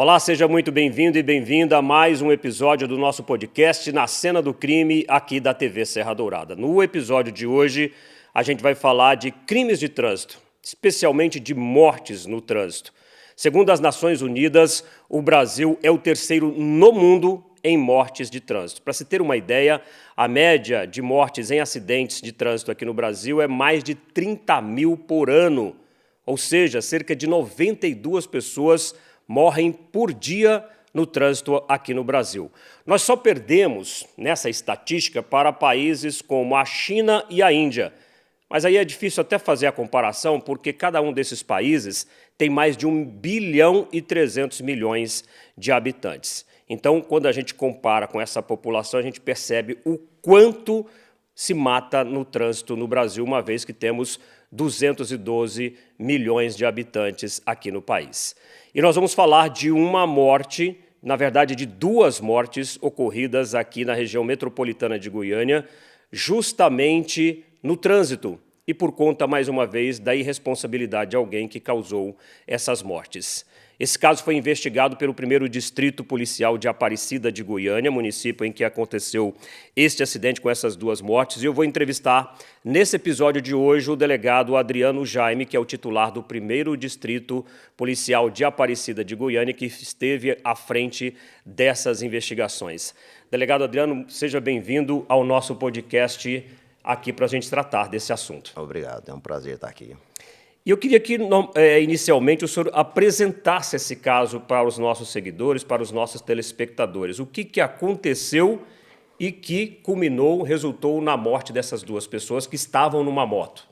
Olá, seja muito bem-vindo e bem-vinda a mais um episódio do nosso podcast Na Cena do Crime, aqui da TV Serra Dourada. No episódio de hoje, a gente vai falar de crimes de trânsito, especialmente de mortes no trânsito. Segundo as Nações Unidas, o Brasil é o terceiro no mundo em mortes de trânsito. Para se ter uma ideia, a média de mortes em acidentes de trânsito aqui no Brasil é mais de 30 mil por ano, ou seja, cerca de 92 pessoas morrem por dia no trânsito aqui no Brasil. Nós só perdemos nessa estatística para países como a China e a Índia. Mas aí é difícil até fazer a comparação, porque cada um desses países tem mais de 1 bilhão e 300 milhões de habitantes. Então, quando a gente compara com essa população, a gente percebe o quanto se mata no trânsito no Brasil, uma vez que temos 212 milhões de habitantes aqui no país. E nós vamos falar de uma morte, na verdade de duas mortes ocorridas aqui na região metropolitana de Goiânia, justamente no trânsito e por conta, mais uma vez, da irresponsabilidade de alguém que causou essas mortes. Esse caso foi investigado pelo 1º Distrito Policial de Aparecida de Goiânia, município em que aconteceu este acidente com essas duas mortes, e eu vou entrevistar, nesse episódio de hoje, o delegado Adriano Jaime, que é o titular do 1º Distrito Policial de Aparecida de Goiânia, que esteve à frente dessas investigações. Delegado Adriano, seja bem-vindo ao nosso podcast aqui para a gente tratar desse assunto. Obrigado, é um prazer estar aqui. E eu queria que, inicialmente, o senhor apresentasse esse caso para os nossos seguidores, para os nossos telespectadores. O que aconteceu e que culminou, resultou na morte dessas duas pessoas que estavam numa moto?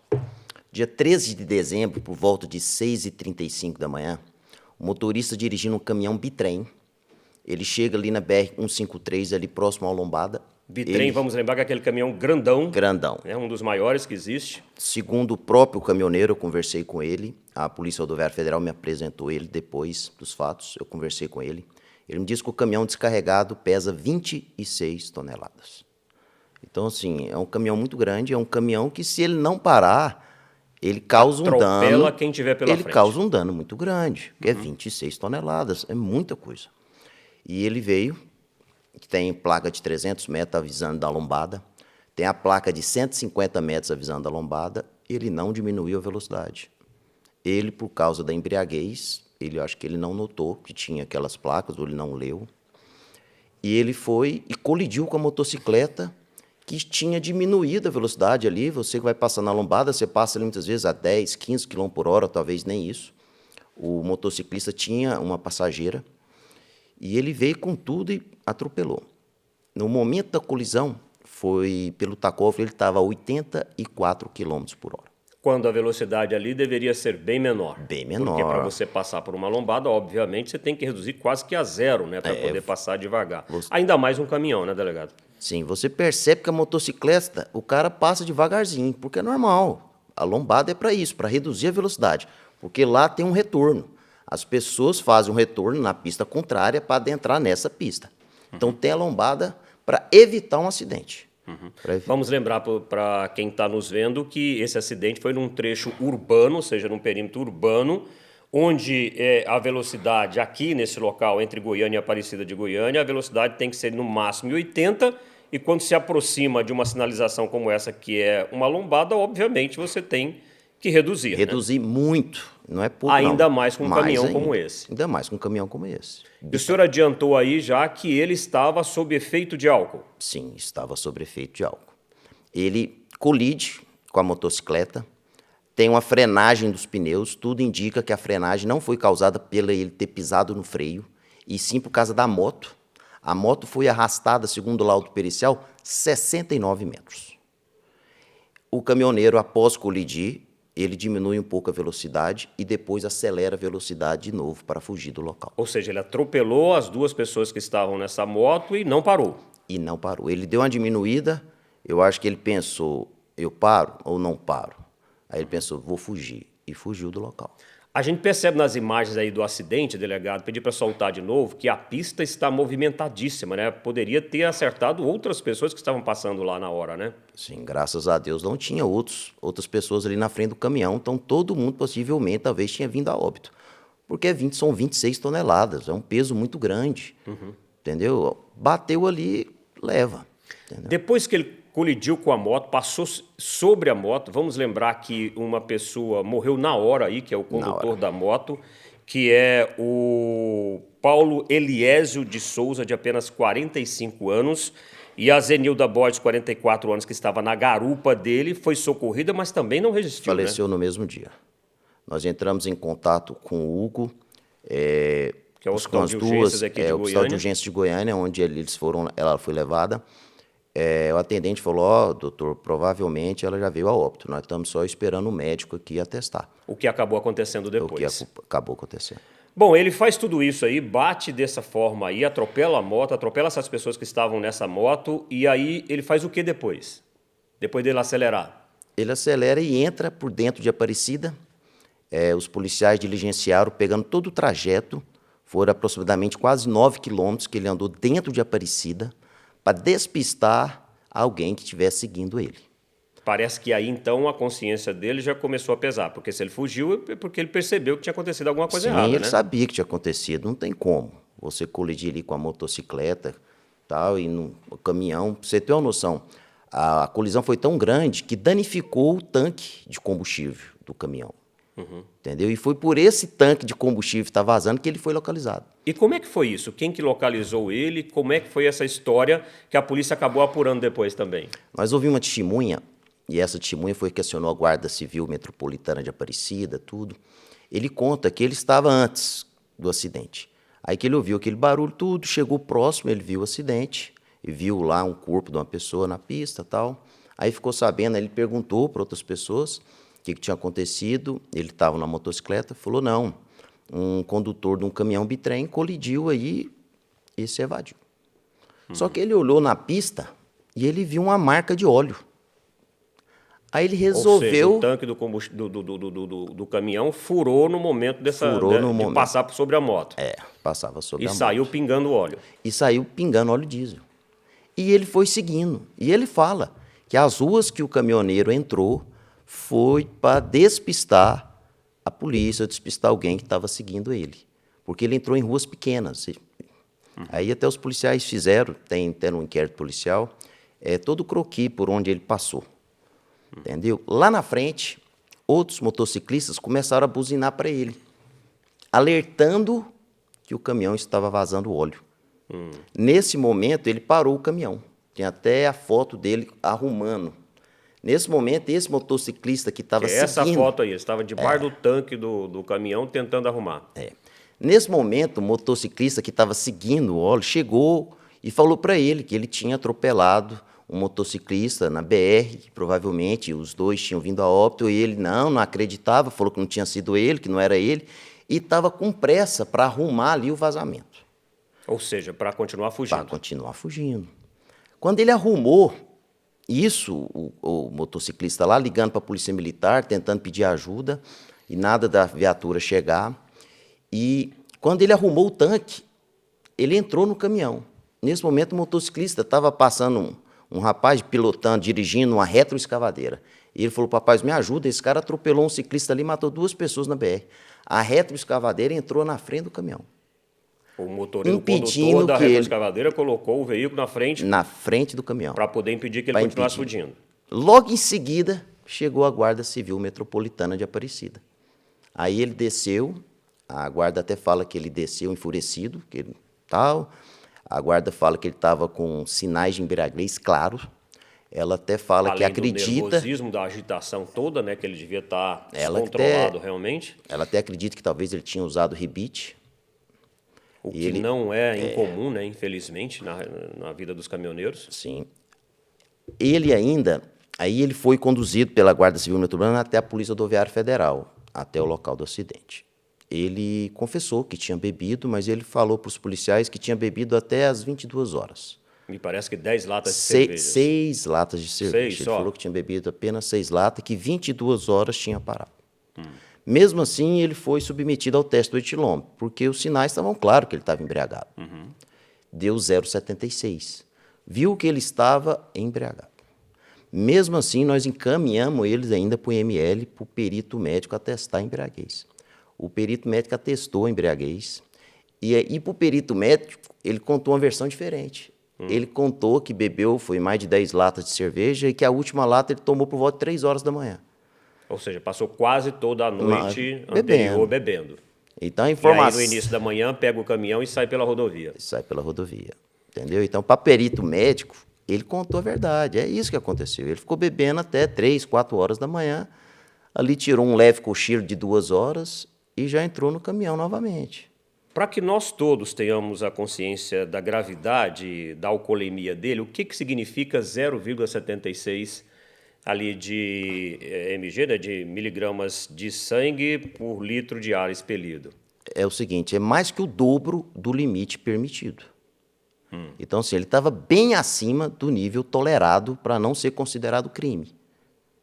Dia 13 de dezembro, por volta de 6h35 da manhã, o motorista dirigindo um caminhão bitrem, ele chega ali na BR-153, ali próximo ao Lombada. Bitrem, vamos lembrar que é aquele caminhão grandão. Grandão. É um dos maiores que existe. Segundo o próprio caminhoneiro, eu conversei com ele, a Polícia Rodoviária Federal me apresentou ele depois dos fatos, eu conversei com ele. Ele me disse que o caminhão descarregado pesa 26 toneladas. Então, assim, é um caminhão muito grande, é um caminhão que, se ele não parar, ele causa um dano. Atropela quem tiver pela frente. Ele causa um dano muito grande, que é 26 toneladas, é muita coisa. E ele veio, que tem placa de 300 metros avisando da lombada, tem a placa de 150 metros avisando da lombada, ele não diminuiu a velocidade. Ele, por causa da embriaguez, acho que ele não notou que tinha aquelas placas, ou ele não leu, e ele foi e colidiu com a motocicleta que tinha diminuído a velocidade ali. Você que vai passar na lombada, você passa ali muitas vezes a 10, 15 km por hora, talvez nem isso. O motociclista tinha uma passageira, e ele veio com tudo e atropelou. No momento da colisão, foi pelo tacógrafo, ele estava a 84 km por hora. Quando a velocidade ali deveria ser bem menor. Bem menor. Porque para você passar por uma lombada, obviamente, você tem que reduzir quase que a zero, né, para poder passar devagar. Ainda mais um caminhão, né, delegado? Sim, você percebe que a motocicleta, o cara passa devagarzinho, porque é normal. A lombada é para isso, para reduzir a velocidade, porque lá tem um retorno. As pessoas fazem um retorno na pista contrária para adentrar nessa pista. Então, tem a lombada para evitar um acidente. Vamos lembrar para quem está nos vendo que esse acidente foi num trecho urbano, ou seja, num perímetro urbano, onde a velocidade aqui nesse local, entre Goiânia e Aparecida de Goiânia, a velocidade tem que ser no máximo 80, e quando se aproxima de uma sinalização como essa, que é uma lombada, obviamente você tem que reduzir. Reduzir, né? Muito, não é pouco. Ainda mais com um caminhão como esse. Ainda mais com um caminhão como esse. E o senhor adiantou aí já que ele estava sob efeito de álcool. Sim, estava sob efeito de álcool. Ele colide com a motocicleta, tem uma frenagem dos pneus, tudo indica que a frenagem não foi causada pelo ele ter pisado no freio, e sim por causa da moto. A moto foi arrastada, segundo o laudo pericial, 69 metros. O caminhoneiro, após colidir, ele diminui um pouco a velocidade e depois acelera a velocidade de novo para fugir do local. Ou seja, ele atropelou as duas pessoas que estavam nessa moto e não parou. E não parou. Ele deu uma diminuída, eu acho que ele pensou, eu paro ou não paro? Aí ele pensou, vou fugir, e fugiu do local. A gente percebe nas imagens aí do acidente, delegado, pedi para soltar de novo, que a pista está movimentadíssima, né? Poderia ter acertado outras pessoas que estavam passando lá na hora, né? Sim, graças a Deus não tinha outras pessoas ali na frente do caminhão, então todo mundo possivelmente talvez tinha vindo a óbito. porque são 26 toneladas, é um peso muito grande, entendeu? Bateu ali, leva. Entendeu? Depois que ele colidiu com a moto, passou sobre a moto, vamos lembrar que uma pessoa morreu na hora aí, que é o condutor da moto, que é o Paulo Eliésio de Souza, de apenas 45 anos, e a Zenilda Borges, 44 anos, que estava na garupa dele, foi socorrida, mas também não resistiu, Faleceu no mesmo dia. Nós entramos em contato com o Hugo, que é o Hospital de Urgências aqui de o Hospital de Goiânia. Urgências de Goiânia, onde ela foi levada. O atendente falou, doutor, provavelmente ela já veio a óbito. Nós estamos só esperando o médico aqui atestar. O que acabou acontecendo depois. O que acabou acontecendo. Bom, ele faz tudo isso aí, bate dessa forma aí, atropela a moto, atropela essas pessoas que estavam nessa moto, e aí ele faz o que depois? Depois dele acelerar? Ele acelera e entra por dentro de Aparecida. Os policiais diligenciaram, pegando todo o trajeto, foram aproximadamente quase 9 quilômetros que ele andou dentro de Aparecida, para despistar alguém que estivesse seguindo ele. Parece que aí, então, a consciência dele já começou a pesar, porque se ele fugiu é porque ele percebeu que tinha acontecido alguma coisa errada, Sim, né? ele sabia que tinha acontecido, não tem como você colidir ali com a motocicleta tal, e no caminhão. Pra você ter uma noção, a colisão foi tão grande que danificou o tanque de combustível do caminhão. Entendeu? E foi por esse tanque de combustível que está vazando que ele foi localizado. E como é que foi isso? Quem que localizou ele? Como é que foi essa história que a polícia acabou apurando depois também? Nós ouvimos uma testemunha, e essa testemunha foi que acionou a Guarda Civil Metropolitana de Aparecida, tudo. Ele conta que ele estava antes do acidente. Aí que ele ouviu aquele barulho, tudo, chegou próximo, ele viu o acidente, e viu lá um corpo de uma pessoa na pista, tal. Aí ficou sabendo, aí ele perguntou para outras pessoas o que tinha acontecido. Ele estava na motocicleta, falou, não, um condutor de um caminhão bitrem colidiu aí e se evadiu. Só que ele olhou na pista e ele viu uma marca de óleo. Aí ele resolveu... Ou seja, o tanque do caminhão furou no momento de passar sobre a moto. Passava sobre a moto. E saiu pingando óleo. E saiu pingando óleo diesel. E ele foi seguindo. E ele fala que as ruas que o caminhoneiro entrou foi para despistar a polícia, despistar alguém que estava seguindo ele. Porque ele entrou em ruas pequenas. Aí até os policiais fizeram, tem um inquérito policial, todo o croquis por onde ele passou. Entendeu? Lá na frente, outros motociclistas começaram a buzinar para ele, alertando que o caminhão estava vazando óleo. Nesse momento, ele parou o caminhão. Tinha até a foto dele arrumando. Nesse momento, esse motociclista que estava seguindo... Essa foto aí, ele estava debaixo do tanque do caminhão tentando arrumar. Nesse momento, o motociclista que estava seguindo o óleo chegou e falou para ele que ele tinha atropelado um motociclista na BR, que provavelmente os dois tinham vindo a óbito, e ele não acreditava, falou que não tinha sido ele, que não era ele, e estava com pressa para arrumar ali o vazamento. Ou seja, para continuar fugindo. Para continuar fugindo. Quando ele arrumou isso, o motociclista lá ligando para a polícia militar, tentando pedir ajuda, e nada da viatura chegar. E quando ele arrumou o tanque, ele entrou no caminhão. Nesse momento, o motociclista estava passando um rapaz pilotando, dirigindo uma retroescavadeira. E ele falou, rapaz, me ajuda, esse cara atropelou um ciclista ali e matou 2 pessoas na BR. A retroescavadeira entrou na frente do caminhão. O condutor da retroescavadeira colocou o veículo na frente... Na frente do caminhão. Para poder impedir que ele continuasse fugindo. Logo em seguida, chegou a Guarda Civil Metropolitana de Aparecida. Aí ele desceu, a guarda até fala que ele desceu enfurecido, que ele tal. A guarda fala que ele estava com sinais de embriaguez claros. Ela até fala que acredita... Além do nervosismo, da agitação toda, né, que ele devia estar descontrolado realmente. Ela até acredita que talvez ele tinha usado ribite. O que não é incomum, né, infelizmente, na vida dos caminhoneiros. Sim. Aí ele foi conduzido pela Guarda Civil Metropolitana até a Polícia Rodoviária Federal, até o local do acidente. Ele confessou que tinha bebido, mas ele falou para os policiais que tinha bebido até às 22 horas. Me parece que 10 latas de cerveja. 6 latas de cerveja. 6 ele só? falou que tinha bebido apenas 6 latas, que 22 horas tinha parado. Mesmo assim, ele foi submetido ao teste do etilômetro, porque os sinais estavam claros que ele estava embriagado. Deu 0,76. Viu que ele estava embriagado. Mesmo assim, nós encaminhamos eles ainda para o IML, para o perito médico atestar a embriaguez. O perito médico atestou a embriaguez. E para o perito médico, ele contou uma versão diferente. Ele contou que bebeu, foi mais de 10 latas de cerveja e que a última lata ele tomou por volta de 3 horas da manhã. Ou seja, passou quase toda a noite anterior bebendo. Então, a E informação... aí, no início da manhã, pega o caminhão e sai pela rodovia. Sai pela rodovia, entendeu? Então, para perito médico, ele contou a verdade. É isso que aconteceu. Ele ficou bebendo até 3, 4 horas da manhã. Ali tirou um leve cochilo de 2 horas e já entrou no caminhão novamente. Para que nós todos tenhamos a consciência da gravidade da alcoolemia dele, o que significa 0,76 ali de mg, né, de miligramas de sangue por litro de ar expelido? É o seguinte, é mais que o dobro do limite permitido. Então, assim, ele estava bem acima do nível tolerado para não ser considerado crime.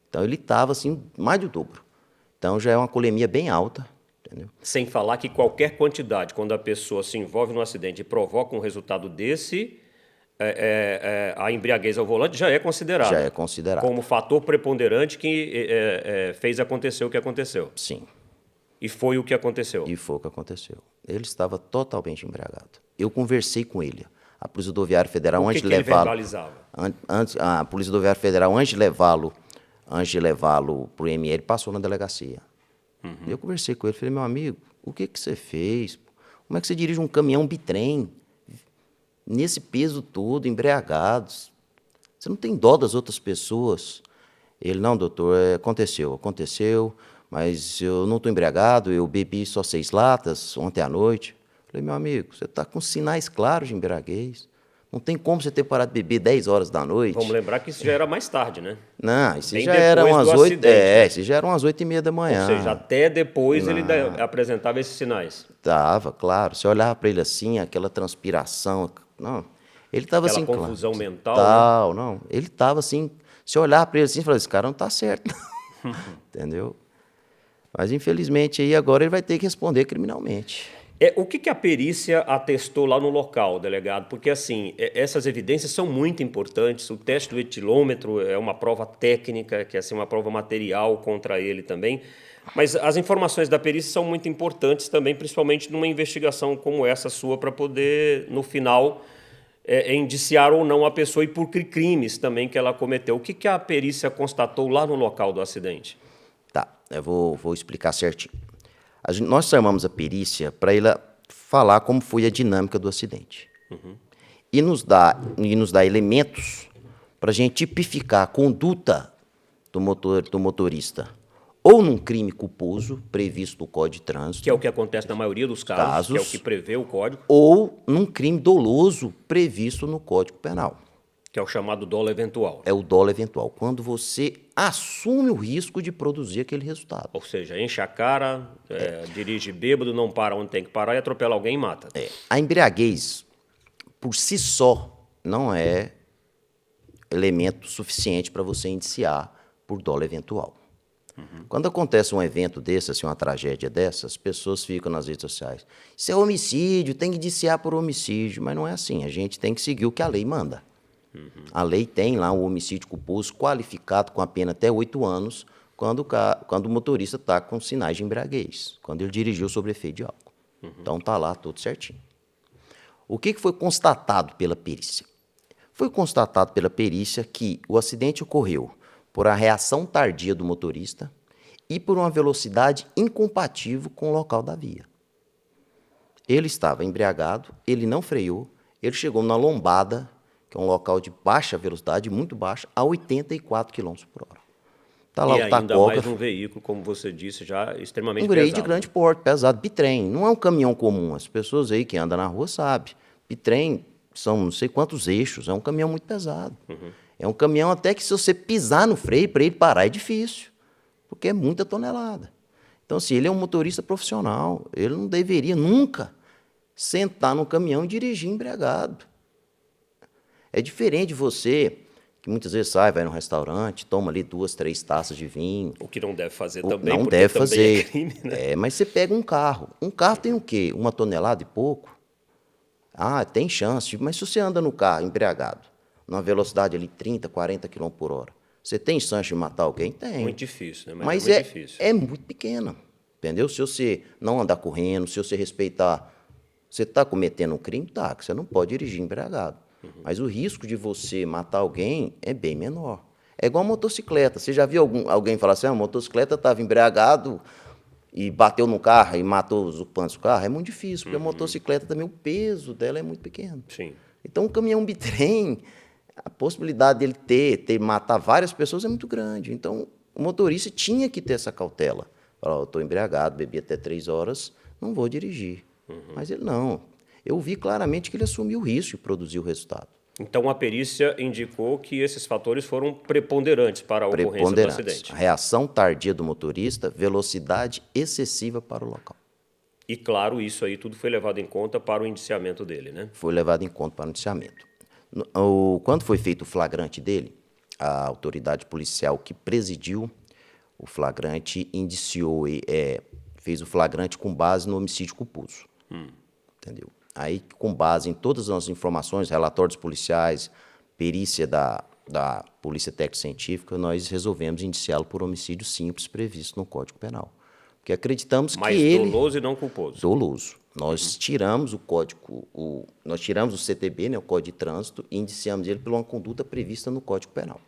Então, ele estava, assim, mais do dobro. Então, já é uma alcoolemia bem alta, entendeu? Sem falar que qualquer quantidade, quando a pessoa se envolve num acidente e provoca um resultado desse, a embriaguez ao volante já é considerada. Já é considerado. Como fator preponderante que fez acontecer o que aconteceu. Sim. E foi o que aconteceu. E foi o que aconteceu. Ele estava totalmente embriagado. Eu conversei com ele. A Polícia Rodoviária Federal, O que antes de ele levá-lo... verbalizava? A Polícia Rodoviária Federal, antes de levá-lo para o IML, passou na delegacia. Eu conversei com ele, falei, meu amigo, o que você fez? Como é que você dirige um caminhão bitrem nesse peso todo, embriagado? Você não tem dó das outras pessoas? Ele, não, doutor, aconteceu, mas eu não estou embriagado, eu bebi só 6 latas ontem à noite. Falei, meu amigo, você está com sinais claros de embriaguez. Não tem como você ter parado de beber 10 horas da noite. Vamos lembrar que isso já era mais tarde, né? Não, isso Bem já era depois umas do 8, acidente. isso já eram umas 8h30 da manhã. Ou seja, até depois ele apresentava esses sinais. Tava, claro. Você olhava para ele assim, aquela transpiração. Não, ele estava Aquela assim, confusão claro. mental, Tal, não. Ele estava assim. Você olhava para ele assim e falava, esse cara não está certo. Entendeu? Mas, infelizmente, aí agora ele vai ter que responder criminalmente. O que a perícia atestou lá no local, delegado? Porque, assim, essas evidências são muito importantes. O teste do etilômetro é uma prova técnica, que é assim, uma prova material contra ele também. Mas as informações da perícia são muito importantes também, principalmente numa investigação como essa sua, para poder, no final, indiciar ou não a pessoa e por crimes também que ela cometeu. O que a perícia constatou lá no local do acidente? Tá, eu vou explicar certinho. Nós chamamos a perícia para ela falar como foi a dinâmica do acidente. E nos dá elementos para a gente tipificar a conduta do motorista ou num crime culposo previsto no Código de Trânsito. Que é o que acontece na maioria dos casos, que é o que prevê o Código. Ou num crime doloso previsto no Código Penal. Que é o chamado dolo eventual. É o dolo eventual, quando você assume o risco de produzir aquele resultado. Ou seja, enche a cara, dirige bêbado, não para onde tem que parar e atropela alguém e mata. A embriaguez, por si só, não é elemento suficiente para você indiciar por dolo eventual. Quando acontece um evento desse, assim, uma tragédia dessa, as pessoas ficam nas redes sociais. Isso é homicídio, tem que indiciar por homicídio. Mas não é assim, a gente tem que seguir o que a lei manda. A lei tem lá um homicídio culposo qualificado com a pena até 8 anos quando o motorista está com sinais de embriaguez, quando ele dirigiu sob efeito de álcool. Então está lá tudo certinho. O que foi constatado pela perícia? Foi constatado pela perícia que o acidente ocorreu por a reação tardia do motorista e por uma velocidade incompatível com o local da via. Ele estava embriagado, ele não freou, ele chegou na lombada, que é um local de baixa velocidade, muito baixa, a 84 km por hora. Tá lá e o ainda tacógrafo, mais um veículo, como você disse, já extremamente um pesado. veículo de grande porte, pesado, bitrem. Não é um caminhão comum. As pessoas aí que andam na rua sabem. Bitrem são não sei quantos eixos, é um caminhão muito pesado. É um caminhão até que se você pisar no freio, para ele parar é difícil, porque é muita tonelada. Então, assim, ele é um motorista profissional, ele não deveria nunca sentar no caminhão e dirigir embriagado. É diferente de você, que muitas vezes sai, vai num restaurante, toma ali 2, 3 taças de vinho. O que não deve fazer também, Não porque deve também fazer. é crime, né? Mas você pega um carro. Um carro tem o quê? 1 tonelada e pouco? Ah, tem chance. Mas se você anda no carro embriagado, numa velocidade ali 30, 40 km por hora, você tem chance de matar alguém? Tem. Muito difícil, né? Mas é muito difícil. é muito pequena. entendeu? Se você não andar correndo, se você respeitar, você está cometendo um crime, tá, que você não pode dirigir embriagado. Mas o risco de você matar alguém é bem menor. É igual a motocicleta. Você já viu alguém falar assim, a motocicleta estava embriagado e bateu no carro e matou os ocupantes do carro? É muito difícil, porque a motocicleta também, o peso dela é muito pequeno. Sim. Então, o caminhão bitrem, a possibilidade dele matar várias pessoas é muito grande. Então, o motorista tinha que ter essa cautela. Falar, eu estou embriagado, bebi até 3 horas, não vou dirigir. Mas ele não. Eu vi claramente que ele assumiu o risco de produzir o resultado. Então, a perícia indicou que esses fatores foram preponderantes para a ocorrência do acidente. A reação tardia do motorista, velocidade excessiva para o local. E, claro, isso aí tudo foi levado em conta para o indiciamento dele, né? Foi levado em conta para o indiciamento. Quando foi feito o flagrante dele, a autoridade policial que presidiu o flagrante fez o flagrante com base no homicídio culposo. Entendeu? Aí, com base em todas as informações, relatórios policiais, perícia da Polícia Técnico-Científica, nós resolvemos indiciá-lo por homicídio simples previsto no Código Penal. Porque acreditamos que ele... Mas doloso e não culposo. Doloso. Nós tiramos o código, nós tiramos o CTB, né, o Código de Trânsito, e indiciamos ele por uma conduta prevista no Código Penal.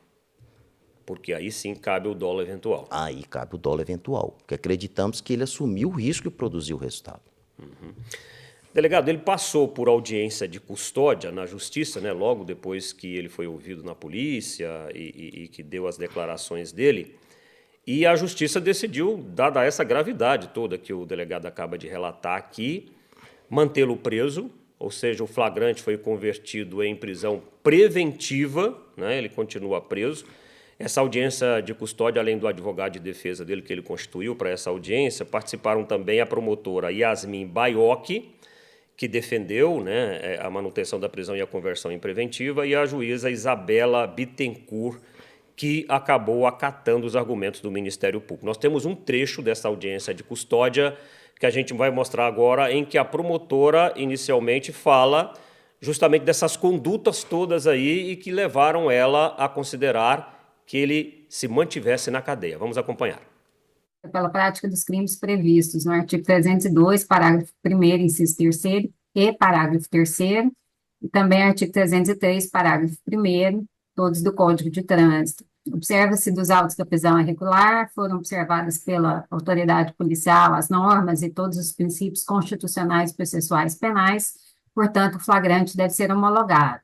Porque aí sim cabe o dolo eventual. Aí cabe o dolo eventual, porque acreditamos que ele assumiu o risco e produziu o resultado. Delegado, ele passou por audiência de custódia na justiça, né, logo depois que ele foi ouvido na polícia e que deu as declarações dele, e a justiça decidiu, dada essa gravidade toda que o delegado acaba de relatar aqui, mantê-lo preso, ou seja, o flagrante foi convertido em prisão preventiva, né, ele continua preso. Essa audiência de custódia, além do advogado de defesa dele que ele constituiu para essa audiência, participaram também a promotora Yasmin Baiocchi, que defendeu, né, a manutenção da prisão e a conversão em preventiva, e a juíza Isabela Bittencourt, que acabou acatando os argumentos do Ministério Público. Nós temos um trecho dessa audiência de custódia que a gente vai mostrar agora, em que a promotora inicialmente fala justamente dessas condutas todas aí e que levaram ela a considerar que ele se mantivesse na cadeia. Vamos acompanhar. Pela prática dos crimes previstos no artigo 302, parágrafo 1º, inciso 3º e parágrafo 3º, e também artigo 303, parágrafo 1º, todos do Código de Trânsito. Observa-se dos autos da prisão irregular, foram observadas pela autoridade policial as normas e todos os princípios constitucionais, processuais, penais, portanto, o flagrante deve ser homologado.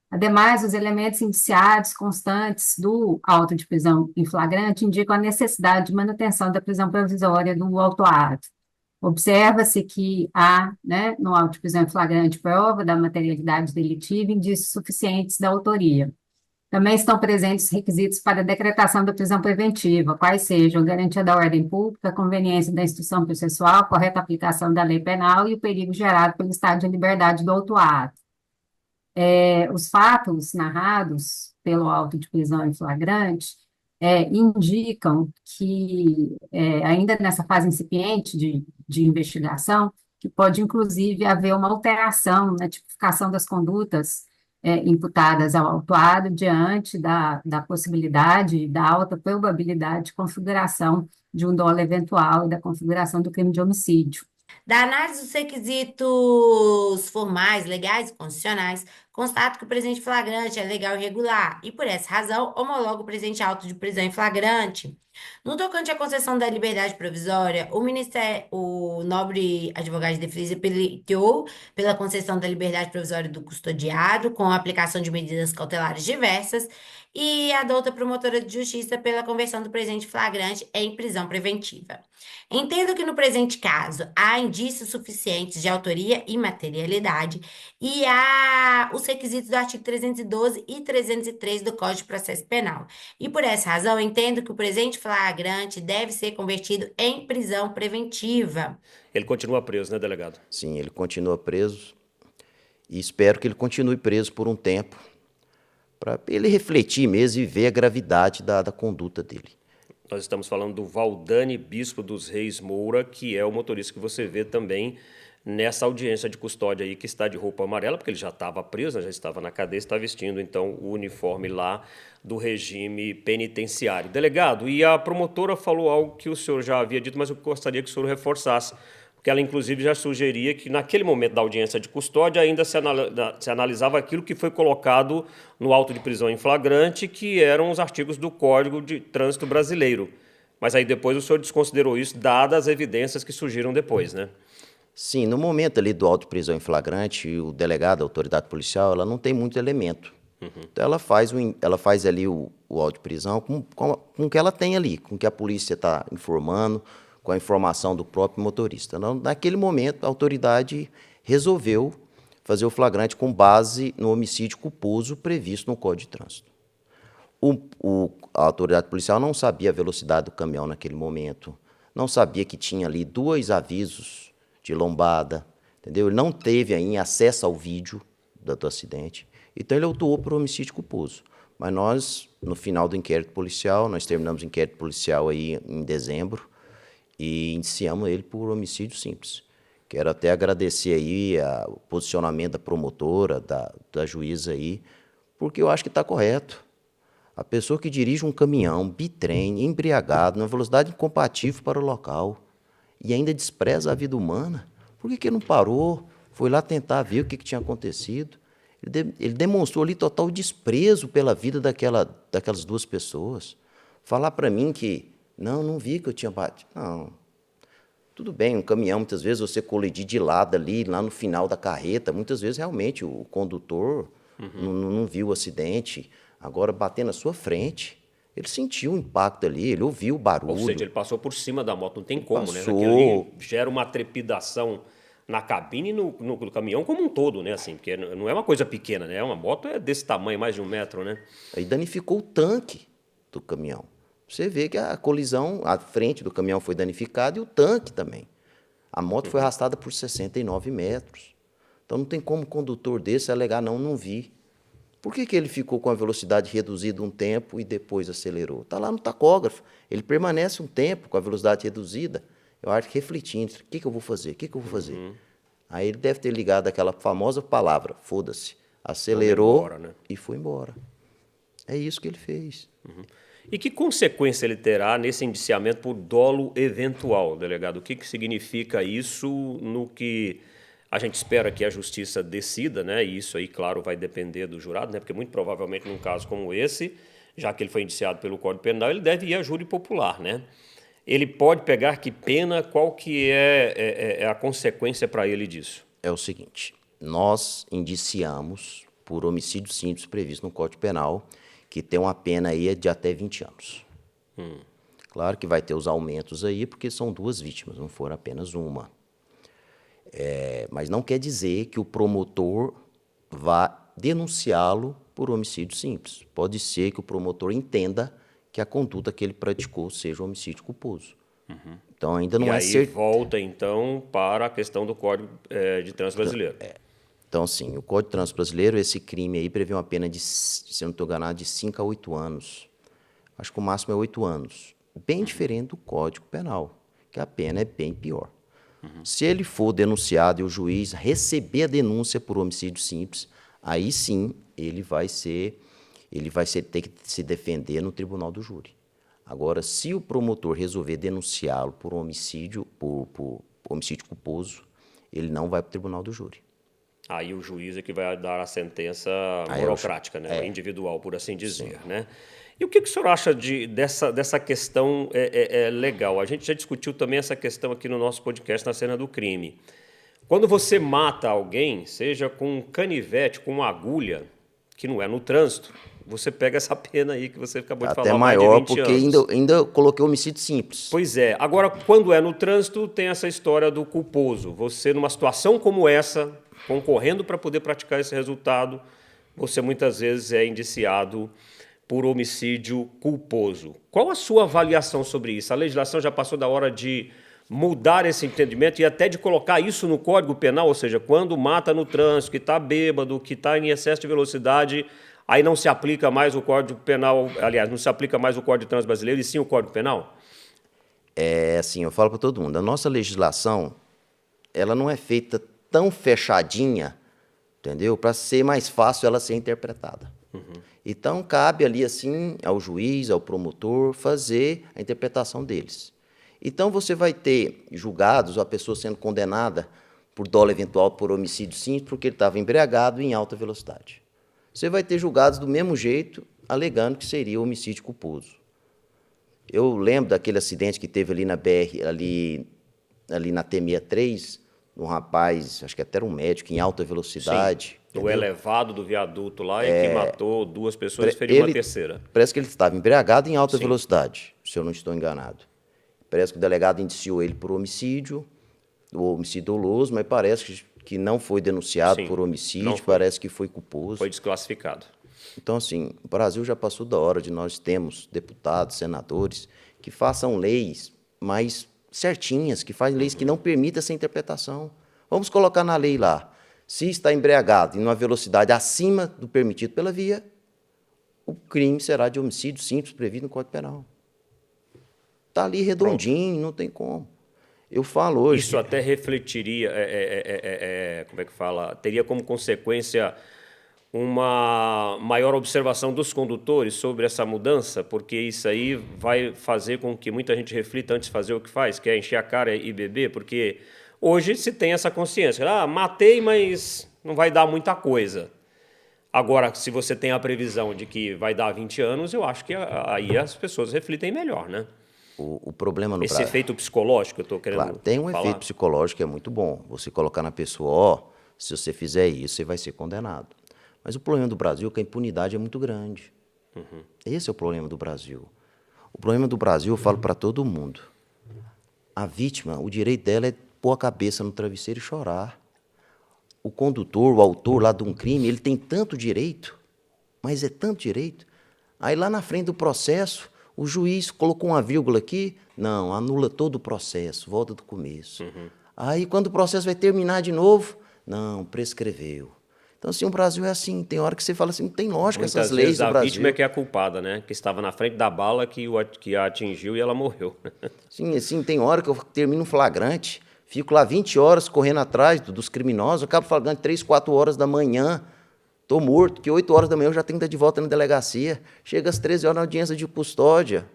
Ademais, os elementos indiciados constantes do auto de prisão em flagrante indicam a necessidade de manutenção da prisão provisória do autuado. Observa-se que há, né, no auto de prisão em flagrante, prova da materialidade delitiva e indícios suficientes da autoria. Também estão presentes requisitos para a decretação da prisão preventiva, quais sejam a garantia da ordem pública, a conveniência da instrução processual, a correta aplicação da lei penal e o perigo gerado pelo estado de liberdade do autuado. Os fatos narrados pelo auto de prisão em flagrante indicam que, ainda nessa fase incipiente de investigação, que pode, inclusive, haver uma alteração na tipificação das condutas imputadas ao autuado diante da possibilidade, da alta probabilidade de configuração de um dolo eventual e da configuração do crime de homicídio. Da análise dos requisitos formais, legais e constitucionais, constato que o presente flagrante é legal e regular e, por essa razão, homologo o presente auto de prisão em flagrante. No tocante à concessão da liberdade provisória, o nobre advogado de defesa pleiteou pela concessão da liberdade provisória do custodiado, com a aplicação de medidas cautelares diversas, e a douta promotora de justiça pela conversão do presente flagrante em prisão preventiva. Entendo que no presente caso há indícios suficientes de autoria e materialidade e há os requisitos do artigo 312 e 303 do Código de Processo Penal. E por essa razão, entendo que o presente flagrante deve ser convertido em prisão preventiva. Ele continua preso, né, delegado? Sim, ele continua preso e espero que ele continue preso por um tempo para ele refletir mesmo e ver a gravidade da conduta dele. Nós estamos falando do Valdane Bispo dos Reis Moura, que é o motorista que você vê também nessa audiência de custódia aí, que está de roupa amarela, porque ele já estava preso, né, já estava na cadeia, está vestindo, então, o uniforme lá do regime penitenciário. Delegado, e a promotora falou algo que o senhor já havia dito, mas eu gostaria que o senhor reforçasse, porque ela, inclusive, já sugeria que, naquele momento da audiência de custódia, ainda se analisava aquilo que foi colocado no auto de prisão em flagrante, que eram os artigos do Código de Trânsito Brasileiro. Mas aí depois o senhor desconsiderou isso, dadas as evidências que surgiram depois, né? Sim, no momento ali do auto de prisão em flagrante, o delegado, a autoridade policial, ela não tem muito elemento. Então ela faz ali o auto de prisão com o que ela tem ali, com o que a polícia está informando, com a informação do próprio motorista. Naquele momento, a autoridade resolveu fazer o flagrante com base no homicídio culposo previsto no Código de Trânsito. A autoridade policial não sabia a velocidade do caminhão naquele momento, não sabia que tinha ali 2 avisos de lombada, entendeu? Ele não teve ainda acesso ao vídeo do acidente, então ele autuou por homicídio culposo. Mas nós, no final do inquérito policial, nós terminamos o inquérito policial aí em dezembro e indiciamos ele por homicídio simples. Quero até agradecer aí o posicionamento da promotora, da juíza aí, porque eu acho que está correto. A pessoa que dirige um caminhão, bitrem, embriagado, numa velocidade incompatível para o local, e ainda despreza a vida humana, por que não parou? Foi lá tentar ver o que tinha acontecido. Ele demonstrou ali total desprezo pela vida daquelas 2 pessoas. Falar para mim que, não vi que eu tinha batido. Não. Tudo bem, um caminhão, muitas vezes você colidir de lado ali, lá no final da carreta, muitas vezes realmente o condutor não viu o acidente. Agora, bater na sua frente, ele sentiu o impacto ali, ele ouviu o barulho. Ou seja, ele passou por cima da moto, não tem como, né? Passou. Aquilo ali gera uma trepidação na cabine e no caminhão como um todo, né? Assim, porque não é uma coisa pequena, né? Uma moto é desse tamanho, mais de 1 metro, né? Aí danificou o tanque do caminhão. Você vê que a colisão, a frente do caminhão foi danificada e o tanque também. A moto foi arrastada por 69 metros. Então não tem como um condutor desse alegar, não vi. Por que ele ficou com a velocidade reduzida um tempo e depois acelerou? Está lá no tacógrafo. Ele permanece um tempo com a velocidade reduzida, eu acho que refletindo, o que eu vou fazer? O que eu vou fazer? Aí ele deve ter ligado aquela famosa palavra, foda-se. Acelerou embora, né? E foi embora. É isso que ele fez. E que consequência ele terá nesse indiciamento por dolo eventual, delegado? O que significa isso no que a gente espera que a justiça decida, né? E isso aí, claro, vai depender do jurado, né? Porque muito provavelmente num caso como esse, já que ele foi indiciado pelo Código Penal, ele deve ir a júri popular, né? Ele pode pegar que pena, qual que é a consequência para ele disso? É o seguinte, nós indiciamos por homicídio simples previsto no Código Penal, que tem uma pena aí de até 20 anos. Claro que vai ter os aumentos aí, porque são 2 vítimas, não foram apenas uma. Mas não quer dizer que o promotor vá denunciá-lo por homicídio simples. Pode ser que o promotor entenda que a conduta que ele praticou seja um homicídio culposo. Então ainda não e é aí certo. volta, então, para a questão do Código de Trânsito Brasileiro. Então, sim, o Código de Trânsito Brasileiro, esse crime aí prevê uma pena de, se eu não estou enganado, de 5 a 8 anos. Acho que o máximo é 8 anos. Bem diferente do Código Penal, que a pena é bem pior. Se ele for denunciado e o juiz receber a denúncia por homicídio simples, aí sim ele vai ter que se defender no tribunal do júri. Agora, se o promotor resolver denunciá-lo por homicídio, por homicídio culposo, ele não vai para o tribunal do júri. Aí o juiz é que vai dar a sentença Aí burocrática, né? Individual, por assim dizer, Sim. né? E o que o senhor acha dessa questão legal? A gente já discutiu também essa questão aqui no nosso podcast, na Cena do Crime. Quando você mata alguém, seja com um canivete, com uma agulha, que não é no trânsito, você pega essa pena aí que você acabou de falar, Até mais de maior, 20 porque anos. ainda coloquei homicídio simples. Pois é. Agora, quando é no trânsito, tem essa história do culposo. Você, numa situação como essa, concorrendo para poder praticar esse resultado, você muitas vezes é indiciado por homicídio culposo. Qual a sua avaliação sobre isso? A legislação já passou da hora de mudar esse entendimento e até de colocar isso no Código Penal, ou seja, quando mata no trânsito, que está bêbado, que está em excesso de velocidade, aí não se aplica mais o Código Penal, aliás, não se aplica mais o Código de Trânsito Brasileiro e sim o Código Penal? É assim, eu falo para todo mundo, a nossa legislação, ela não é feita tão fechadinha, entendeu? Para ser mais fácil ela ser interpretada. Então, cabe ali, assim, ao juiz, ao promotor, fazer a interpretação deles. Então, você vai ter julgados, a pessoa sendo condenada por dolo eventual por homicídio simples, porque ele estava embriagado e em alta velocidade. Você vai ter julgados do mesmo jeito, alegando que seria homicídio culposo. Eu lembro daquele acidente que teve ali na BR, ali na T-63, um rapaz, acho que até era um médico, em alta velocidade. Sim, o elevado do viaduto lá e que matou 2 pessoas e feriu uma terceira. Parece que ele estava embriagado em alta Sim. velocidade, se eu não estou enganado. Parece que o delegado indiciou ele por homicídio, o homicídio doloso, mas parece que não foi denunciado Sim, por não homicídio, foi. parece que foi culposo. Foi desclassificado. Então, assim, o Brasil já passou da hora de nós termos deputados, senadores, que façam leis mais certinhas, que fazem leis que não permitam essa interpretação. Vamos colocar na lei lá, se está embriagado em uma velocidade acima do permitido pela via, o crime será de homicídio simples previsto no Código Penal. Está ali redondinho, não tem como. Eu falo hoje... Isso até refletiria, como é que fala? Teria como consequência uma maior observação dos condutores sobre essa mudança, porque isso aí vai fazer com que muita gente reflita antes de fazer o que faz, que é encher a cara e beber, porque hoje se tem essa consciência. Matei, mas não vai dar muita coisa. Agora, se você tem a previsão de que vai dar 20 anos, eu acho que aí as pessoas refletem melhor, né? O problema no Esse Brasil... efeito psicológico, eu estou querendo Claro, tem um falar. efeito psicológico que é muito bom. Você colocar na pessoa, se você fizer isso, você vai ser condenado. Mas o problema do Brasil é que a impunidade é muito grande. Esse é o problema do Brasil. O problema do Brasil, eu falo para todo mundo. A vítima, o direito dela é pôr a cabeça no travesseiro e chorar. O condutor, o autor lá de um crime, ele tem tanto direito, mas é tanto direito. Aí lá na frente do processo, o juiz colocou uma vírgula aqui, não, anula todo o processo, volta do começo. Aí quando o processo vai terminar de novo, não, prescreveu. Então, assim, o Brasil é assim, tem hora que você fala assim, não tem lógica essas leis do Brasil. A vítima é que é a culpada, né? Que estava na frente da bala que a atingiu e ela morreu. Sim, assim, tem hora que eu termino um flagrante, fico lá 20 horas correndo atrás dos criminosos, eu acabo flagrante 3, 4 horas da manhã, estou morto, que 8 horas da manhã eu já tenho que estar de volta na delegacia, chega às 13 horas na audiência de custódia,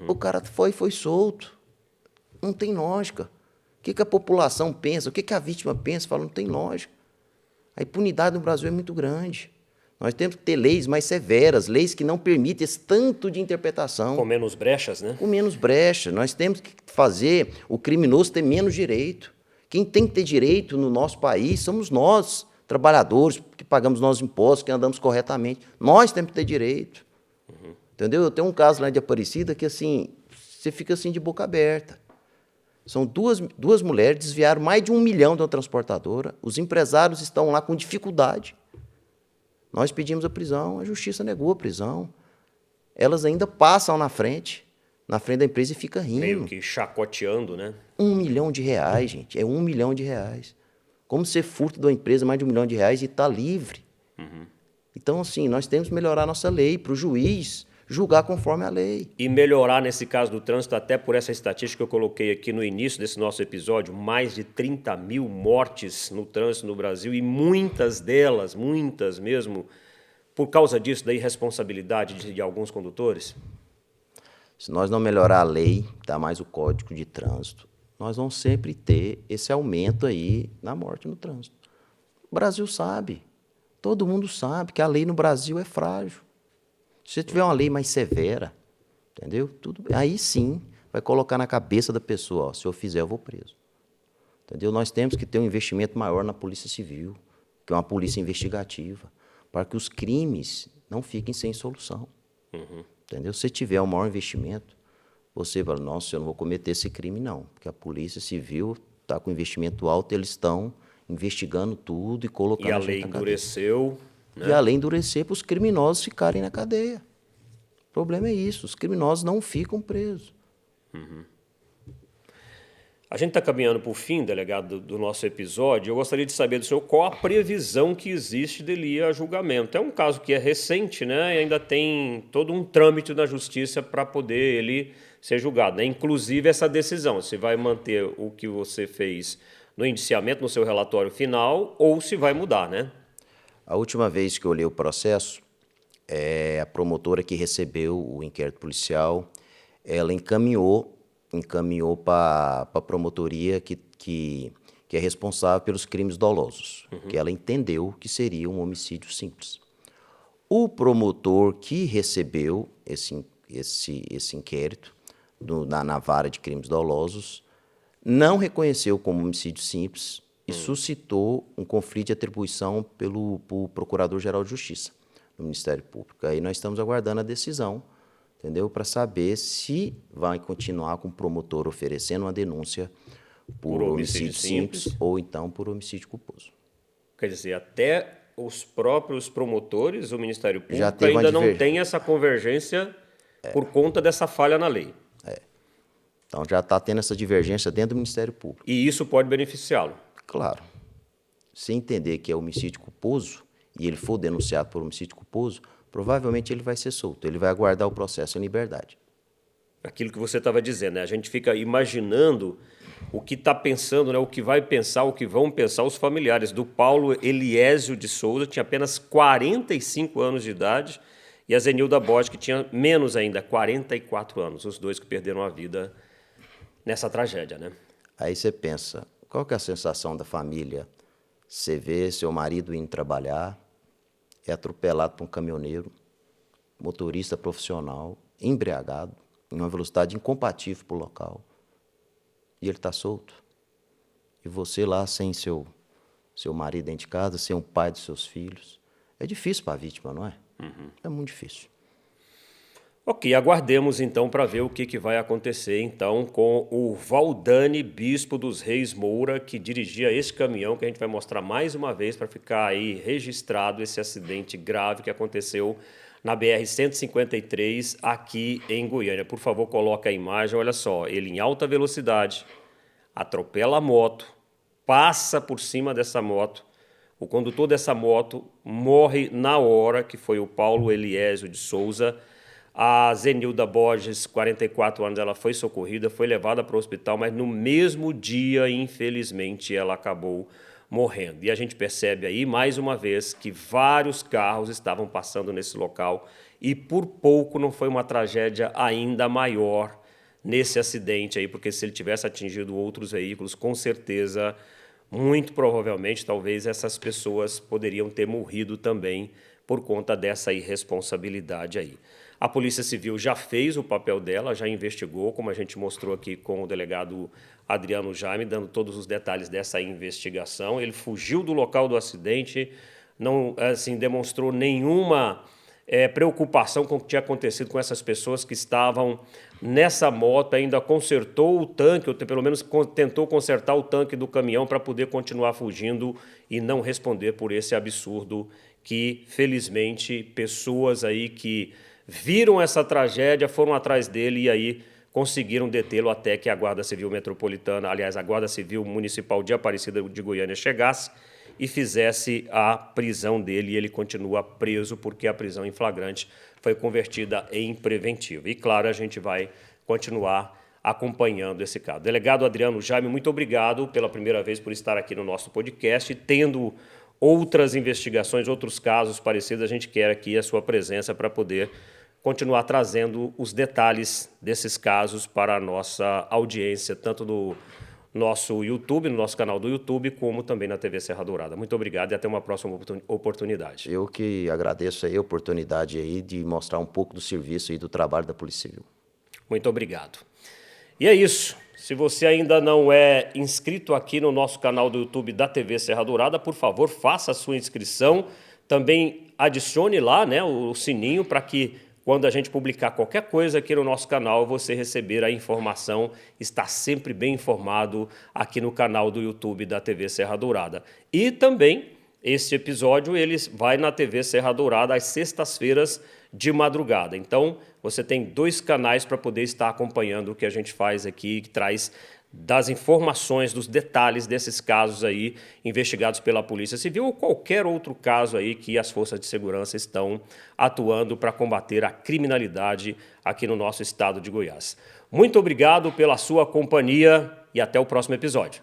o cara foi solto, não tem lógica. O que a população pensa, o que a vítima pensa, fala, não tem lógica. A impunidade no Brasil é muito grande. Nós temos que ter leis mais severas, leis que não permitem esse tanto de interpretação. Com menos brechas, né? Com menos brecha. Nós temos que fazer o criminoso ter menos direito. Quem tem que ter direito no nosso país somos nós, trabalhadores, que pagamos nossos impostos, que andamos corretamente. Nós temos que ter direito. Entendeu? Eu tenho um caso lá de Aparecida que, assim, você fica assim de boca aberta. São duas mulheres, desviaram mais de 1 milhão de uma transportadora. Os empresários estão lá com dificuldade. Nós pedimos a prisão, a justiça negou a prisão. Elas ainda passam na frente da empresa e ficam rindo. Meio que chacoteando, né? 1 milhão de reais, gente. É 1 milhão de reais. Como você furta de uma empresa mais de 1 milhão de reais e está livre? Então, assim, nós temos que melhorar a nossa lei para o juiz julgar conforme a lei. E melhorar nesse caso do trânsito, até por essa estatística que eu coloquei aqui no início desse nosso episódio, mais de 30 mil mortes no trânsito no Brasil e muitas delas, muitas mesmo, por causa disso, da irresponsabilidade de alguns condutores. Se nós não melhorar a lei, dar mais o Código de Trânsito, nós vamos sempre ter esse aumento aí na morte no trânsito. O Brasil sabe, todo mundo sabe que a lei no Brasil é frágil. Se você tiver uma lei mais severa, entendeu? Aí sim vai colocar na cabeça da pessoa, ó, se eu fizer, eu vou preso. Entendeu? Nós temos que ter um investimento maior na Polícia Civil, que é uma polícia investigativa, para que os crimes não fiquem sem solução. Entendeu? Se tiver um maior investimento, você fala, nossa, eu não vou cometer esse crime, não. Porque a Polícia Civil está com investimento alto, eles estão investigando tudo e colocando a gente na cadeia. E a lei endureceu. E a lei endurecer para os criminosos ficarem na cadeia. O problema é isso, os criminosos não ficam presos. A gente está caminhando para o fim, delegado, do nosso episódio. Eu gostaria de saber do senhor qual a previsão que existe dele ir a julgamento. É um caso que é recente, né? E ainda tem todo um trâmite na justiça para poder ele ser julgado, né? Inclusive essa decisão, se vai manter o que você fez no indiciamento, no seu relatório final, ou se vai mudar, né? A última vez que eu olhei o processo, a promotora que recebeu o inquérito policial, ela encaminhou para a promotoria que é responsável pelos crimes dolosos, que ela entendeu que seria um homicídio simples. O promotor que recebeu esse inquérito na vara de crimes dolosos não reconheceu como homicídio simples e suscitou um conflito de atribuição pelo Procurador-Geral de Justiça do Ministério Público. Aí nós estamos aguardando a decisão, entendeu? Para saber se vai continuar com o promotor oferecendo uma denúncia por homicídio simples ou então por homicídio culposo. Quer dizer, até os próprios promotores, o Ministério Já Público, teve ainda uma não tem essa convergência por conta dessa falha na lei. Então já está tendo essa divergência dentro do Ministério Público. E isso pode beneficiá-lo. Claro. Se entender que é homicídio culposo e ele for denunciado por homicídio culposo, provavelmente ele vai ser solto, ele vai aguardar o processo em liberdade. Aquilo que você estava dizendo, né? A gente fica imaginando o que está pensando, né? O que vai pensar, o que vão pensar os familiares do Paulo Eliésio de Souza, tinha apenas 45 anos de idade, e a Zenilda Borges, que tinha menos ainda, 44 anos, os dois que perderam a vida nessa tragédia, né? Aí você pensa, qual que é a sensação da família? Você vê seu marido indo trabalhar, é atropelado por um caminhoneiro, motorista profissional, embriagado, em uma velocidade incompatível para o local, e ele está solto. E você lá sem seu marido dentro de casa, sem o pai dos seus filhos. É difícil para a vítima, não é? É muito difícil. Ok, aguardemos então para ver o que vai acontecer então com o Valdane Bispo dos Reis Moura, que dirigia esse caminhão, que a gente vai mostrar mais uma vez para ficar aí registrado esse acidente grave que aconteceu na BR-153 aqui em Goiânia. Por favor, coloca a imagem, olha só, ele em alta velocidade, atropela a moto, passa por cima dessa moto, o condutor dessa moto morre na hora, que foi o Paulo Eliésio de Souza. A Zenilda Borges, 44 anos, ela foi socorrida, foi levada para o hospital, mas no mesmo dia, infelizmente, ela acabou morrendo. E a gente percebe aí, mais uma vez, que vários carros estavam passando nesse local e por pouco não foi uma tragédia ainda maior nesse acidente aí, porque se ele tivesse atingido outros veículos, com certeza, muito provavelmente, talvez essas pessoas poderiam ter morrido também por conta dessa irresponsabilidade aí. A Polícia Civil já fez o papel dela, já investigou, como a gente mostrou aqui com o delegado Adriano Jaime, dando todos os detalhes dessa investigação. Ele fugiu do local do acidente, não demonstrou nenhuma preocupação com o que tinha acontecido com essas pessoas que estavam nessa moto, ainda consertou o tanque, ou pelo menos tentou consertar o tanque do caminhão para poder continuar fugindo e não responder por esse absurdo que, felizmente, pessoas aí que viram essa tragédia, foram atrás dele e aí conseguiram detê-lo até que a Guarda Civil Metropolitana, aliás, a Guarda Civil Municipal de Aparecida de Goiânia chegasse e fizesse a prisão dele, e ele continua preso porque a prisão em flagrante foi convertida em preventiva. E, claro, a gente vai continuar acompanhando esse caso. Delegado Adriano Jaime, muito obrigado pela primeira vez por estar aqui no nosso podcast, tendo outras investigações, outros casos parecidos, a gente quer aqui a sua presença para poder continuar trazendo os detalhes desses casos para a nossa audiência, tanto no nosso YouTube, no nosso canal do YouTube, como também na TV Serra Dourada. Muito obrigado e até uma próxima oportunidade. Eu que agradeço aí a oportunidade aí de mostrar um pouco do serviço e do trabalho da Polícia Civil. Muito obrigado. E é isso. Se você ainda não é inscrito aqui no nosso canal do YouTube da TV Serra Dourada, por favor, faça a sua inscrição. Também adicione lá, né, o sininho para que quando a gente publicar qualquer coisa aqui no nosso canal, você receber a informação, está sempre bem informado aqui no canal do YouTube da TV Serra Dourada. E também, este episódio ele vai na TV Serra Dourada às sextas-feiras de madrugada. Então, você tem 2 canais para poder estar acompanhando o que a gente faz aqui, que traz das informações, dos detalhes desses casos aí investigados pela Polícia Civil ou qualquer outro caso aí que as forças de segurança estão atuando para combater a criminalidade aqui no nosso estado de Goiás. Muito obrigado pela sua companhia e até o próximo episódio.